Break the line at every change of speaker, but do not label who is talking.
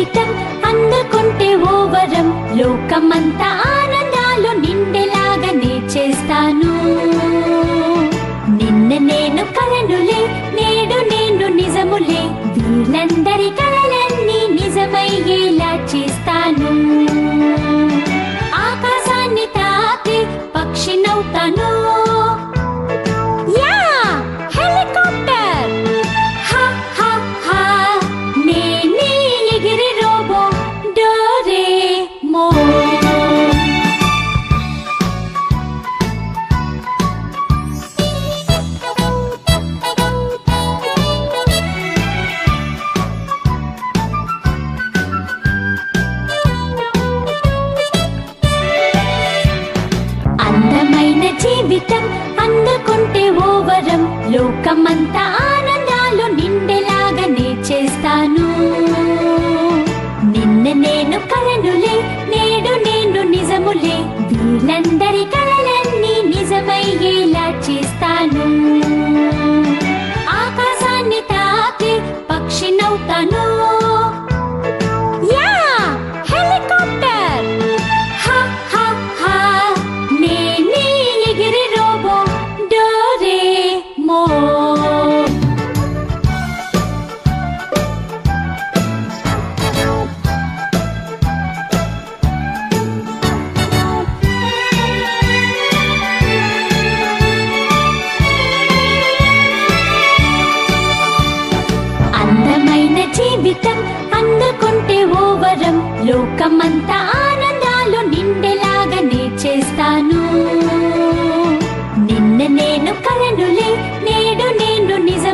జీవితం అందుకుంటే ఓ వరం లోకమంతా ఆనందాలు నిండేలాగానే చేస్తాను నిన్న నేను కలనులే నేడు నేను నిజములే వీళ్ళందరి కలలన్నీ నిజమయ్యేలా చేస్తాను ఆకాశాన్ని తాకి పక్షినవుతాను జీవితం అందుకుంటే ఓ వరం లోకమంతా ఆనందాలు నిండేలాగానే చేస్తాను నిన్న నేను కలనులే నేడు నేను నిజములే వీళ్ళందరి కలలన్నీ నిజమయ్యేలా చేస్తాను ఆకాశాన్ని తాకి పక్షినవుతాను జీవితం అందుకుంటే ఓ వరం లోకమంతా ఆనందాలు నిండేలాగానే చేస్తాను నిన్న నేను కలనులే నేడు నేను నిజ